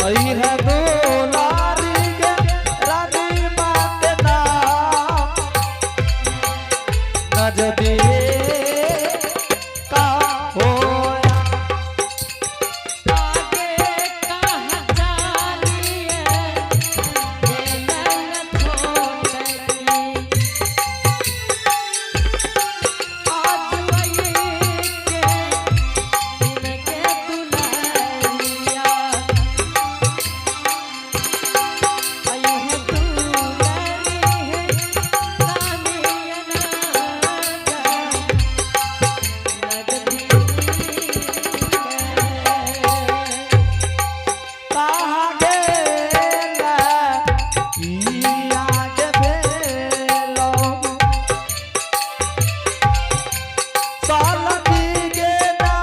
आई है दुलारी के रानी बात ना नजदे का होया आगे कहाँ जानी है ये नैन छोटकी आज वही के इनके दुल्हनिया आई है दुल्हनी है रानी कहाँ गेला किया के भेलो सालती के ना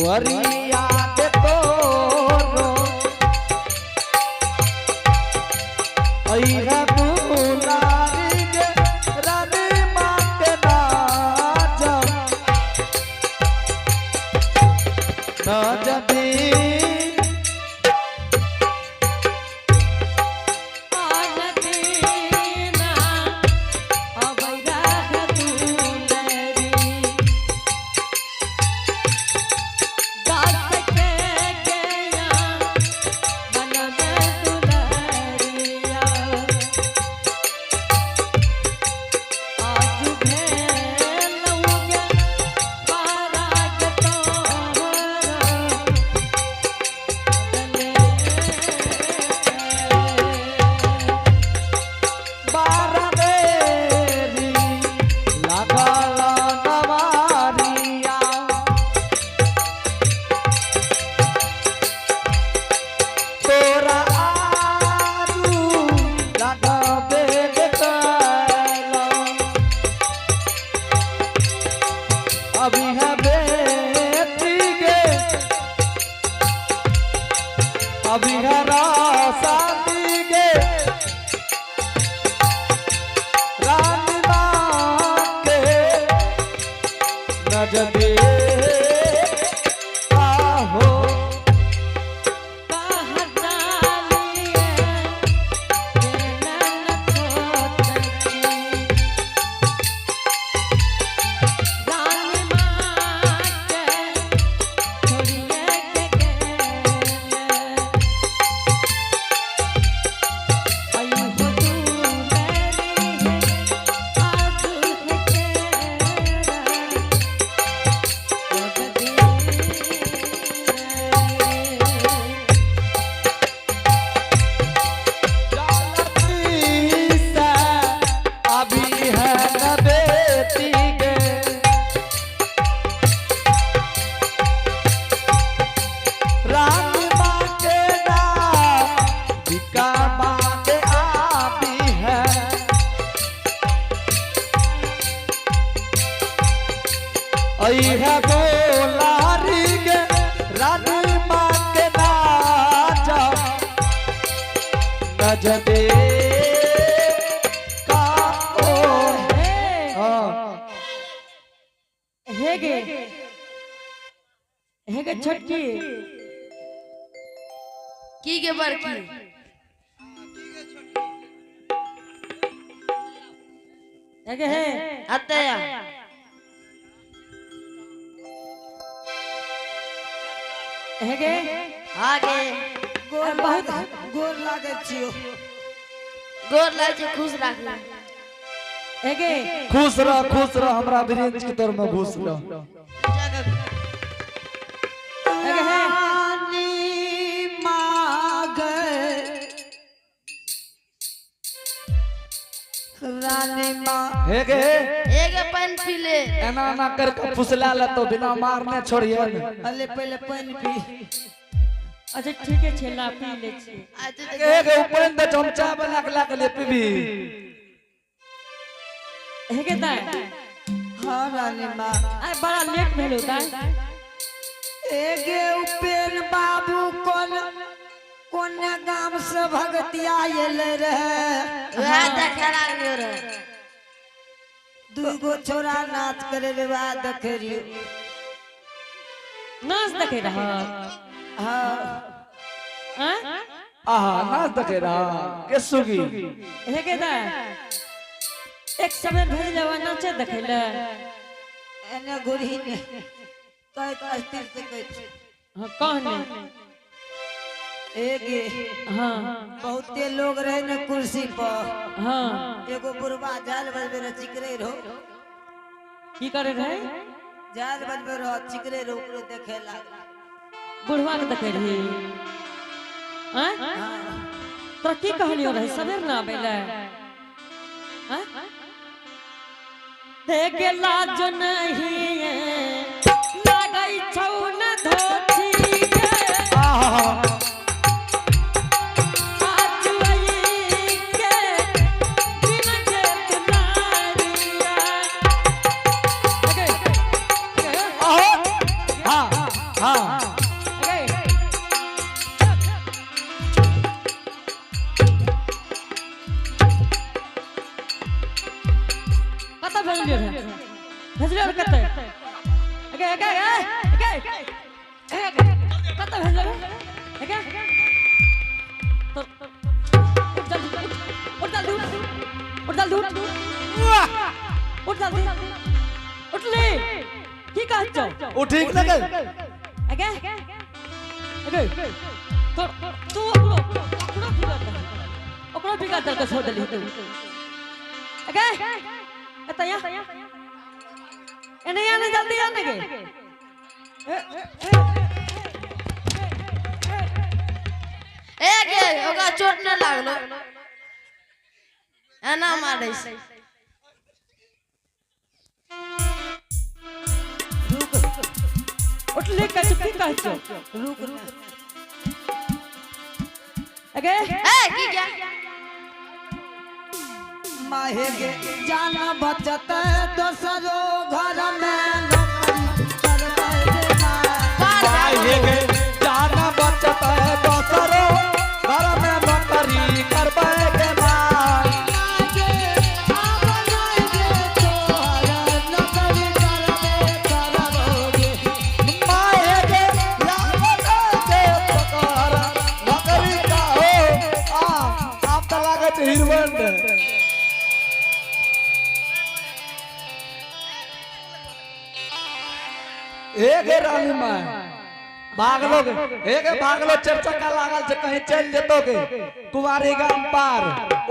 वरिया के तोरो आई है दुलारी के रानी माँ के नाज नजदी आनदीना अबैरा दुलरी दास के गया मन में दुलरिया आज भेलौगे पराग तोहरा बारदेरी लागल नवारिया तोरा आरू लागबे गेलो अभी है बेटी गे अभी है रासाती गे रानी माँ के नजदे आहो कहाँ जानी है ये नैन छोटकी रानी माँ के छोड़िए के गेले आई हो दुलरी है आज जालती से अभी है न बेटी गे रानी माँ के ना बिका माँ के आबी है आई है दुलारी गे रानी माँ के नाज नजदे का ओ हेगे हेगे छोटकी की के बड़की हेगे है अतया हेगे आगे गोर बहुत गोर लागे छियो गोर लाग के खुश राखना हेगे खुश रह हमरा ब्रिंच के तोर में घुस रह हेगे है रानी माँ हे गे एक पानी पी ले एना ना कर के फुसला ल तो बिना मारने छोड़िए अले पहले पानी पी अच्छा ठीक है छेला पी ले छी आज तो हे गे ऊपर दे चमचा बना के ला के ले पीबी हेगे दाई हाँ रानी माँ आ बड़ा लेट भेलो दाई एगे उपेन बाबू कोन गांव से भगतिया आयल रहे वह देखरा गयो रे दुगो छोरा नाच करे रे बा देखरियो नाच देखे रहा हाँ हाँ? आहा नाच देखे रहा के सुगी हे के दा एक समय भेज लेवा नाचे देखैला एने गुरही ने कह अस्थिर से कह हां कहने एगे हां बहुते लोग रहे न कुर्सी पर हां एगो बुढ़वा जाल बजबे रह चिकरे रहो की करे रहे जाल बजबे रह चिकरे रहो ओकरे देखे लाग बुढ़वा के देखे रही हैं तो की कहलियो रहे सबेर ना आबेला हैं देखे लाज नहीं लागै छौ न धोती के आहा ठीक लगे ओकरो बिगाड़ दल के छोड़ देली तू एतया एने आने जल्दी आने के गे ओका चोट न लागलो एना मारै छै उठले का चुप्पी कह छो रुक अगे की क्या माहे गे जाना बचत दोसरो घर में नौकरी माहे गे जाना बचत दोसरो घर में नौकरी करबै के माय लागे आब लागे तोहरा नौकरी करबे माहे गे लागत के पकार नौकरी का हो आप तो लागत हीरोइन एक रानी मां भागलो एक भागलो चरचका लागल छै कहीं चल जेतो के कुमारी गाम पार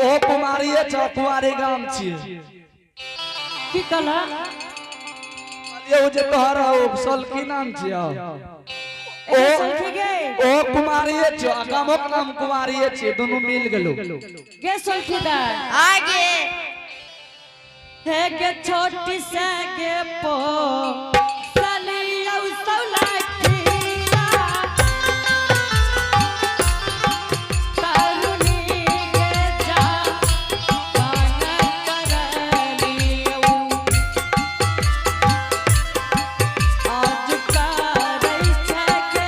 ओ कुमारीए छ कुमारी गाम छिए की कला ये जे तोहर हो सल की नाम छिए ए सखी गे ओ कुमारीए छ गामक नाम कुमारीए छिए दोनों मिल गेलो गे सखीदार आगे हे गे छोटी से गे पो सलियौ सौलाखिया तरुणी गे जा पान करलियौ आज करै छै के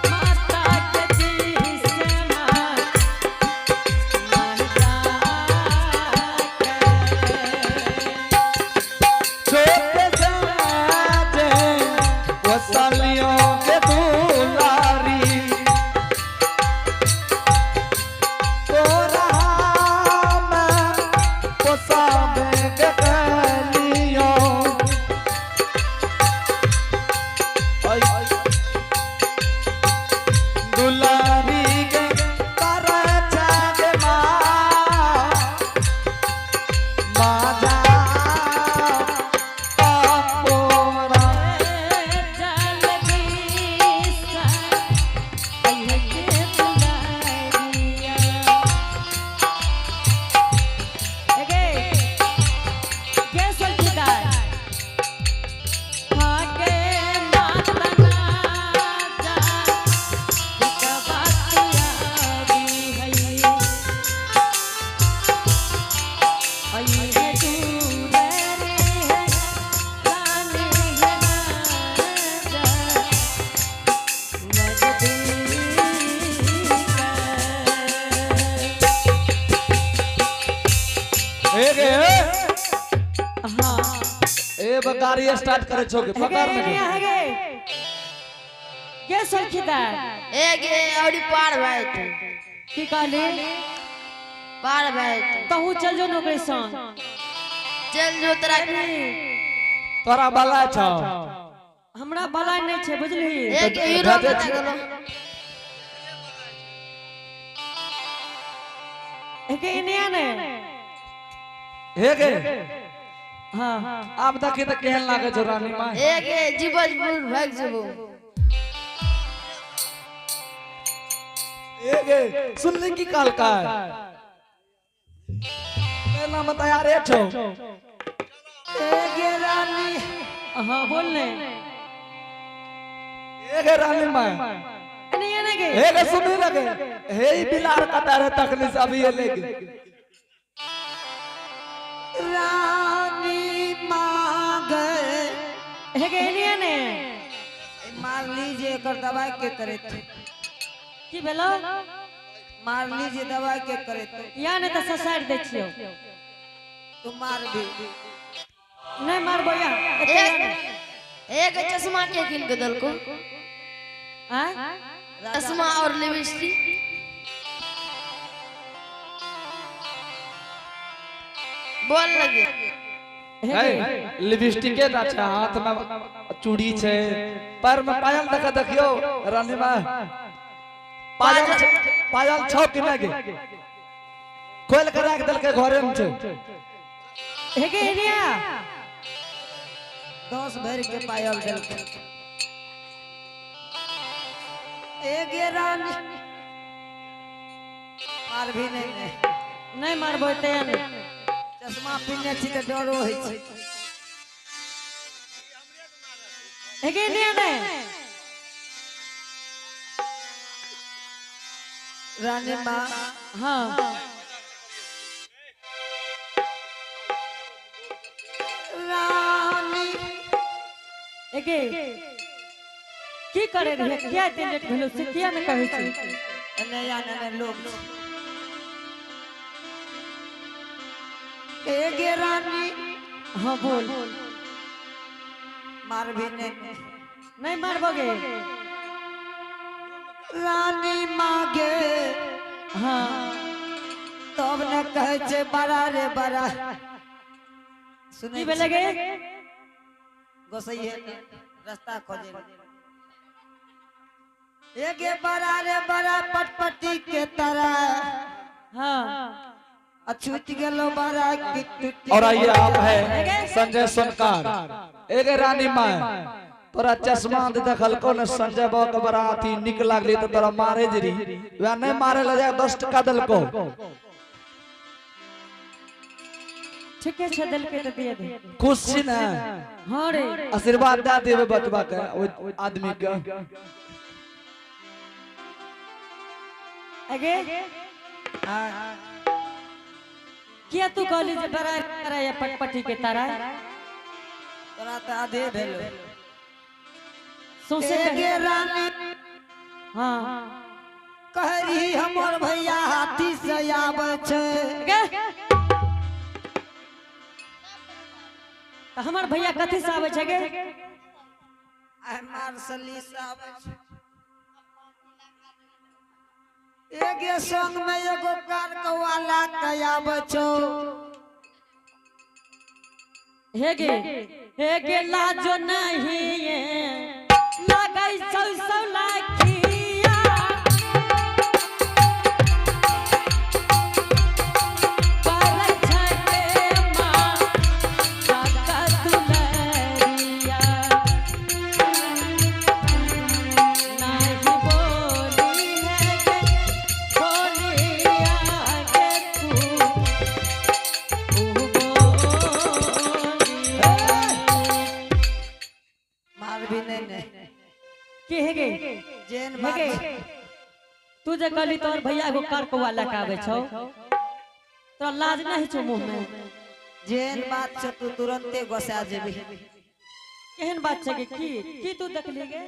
माता के जी से मां छोटे जाजे वो सालियों के दुलारी तोरा में पोसाबे के कलियों दुलारी के तारा जागे माँ माजा ए गाड़ी स्टार्ट करे छो के पकड़ में के सलखीदार एक और पार भाई की कहली पार भाई कहूँ चल जो नौकरी संग चल जो तोरा तोरा बला छौ हमरा बला नहीं छे बुझली एक हीरो बता गेलो एके इनिया ने हे गे हां आप देखी त केहन लागे छौ रानी मां एक जीवज बुल भाग जबो हे गे सुनली की काल का पहला मत यार ए छौ गे रानी हां बोल ले हे गे रानी मां इनिया ने के हे गे सुनी लगे हे ई बिलार कतार तकली से अभी ये लेगे रानी मांगे एके इनिया ने मार लीजिए एकर दवाई के करे थे की भेलो मार लीजिए दवाई के करे थे या ने त ससार दे छियो तुम मार भी नहीं मारबो या एक चश्मा के किन के दल को हां चश्मा और लिपस्टिक बोल लगे है लिपस्टिक के अच्छा हाथ में चूड़ी छे पैर में पायल देख देखियो रानी मां पायल छौ कि नहीं गे खोल के रख दल के घरे में छे एके इनिया 10 भर के पायल दिल के गे रानी मार भी नहीं मारबो ते चश्मा पीने छी त डरो होई छै एके इनिया ने रानी मां हां रानी एके की करे रे क्या टेंडेट भेलो से किया न कहै छी नया नया लोग गे रानी हां बोल मार भी नहीं नहीं मारबोगे रानी मांगे हां तब न कहे छे बड़ा रे बड़ा की सुने भेलगे गोसैये रास्ता खोजे गे बड़ा रे बड़ा पटपटी के तरह हां अछूट गेलो बड़ा की टूट और आइए आप है संजय सोनकार एक रानी मां तोरा चश्मा दे देखल को न संजय बाबू के बराती निक लागली तो तोरा मारे जरी वे नहीं मारे ले जाए 10 टका दल को ठीक है छदल के तो दे दे खुश छी ना हां रे आशीर्वाद दे देबे बचबा के ओ आदमी के आगे किया तू कॉलेज बड़ा करे या पटपटी के तरह तोरा त आधे भेलो सोसे गे रानी हां कहरी हमर भैया हाथी से आवे छे त हमर भैया कथि से आवे छै गे आय मार्शली से आवे छे गे संग में एगो कार कवाला के आवे छो हे गे लाजो नहीं ये लागै सौ लाखिया पारै छके मां काका दुलरिया नाही बोली है गे बोलिया के तू मार भी नहीं के हे गे जेन हे मार गे तू जे कहली तोर भैया एगो कार को वाला का आवे छौ तोरा लाज नहीं छौ मुंह में जेन बात से तू तुरंते गोसा जेबी केहन बात छै गे की तू देखली गे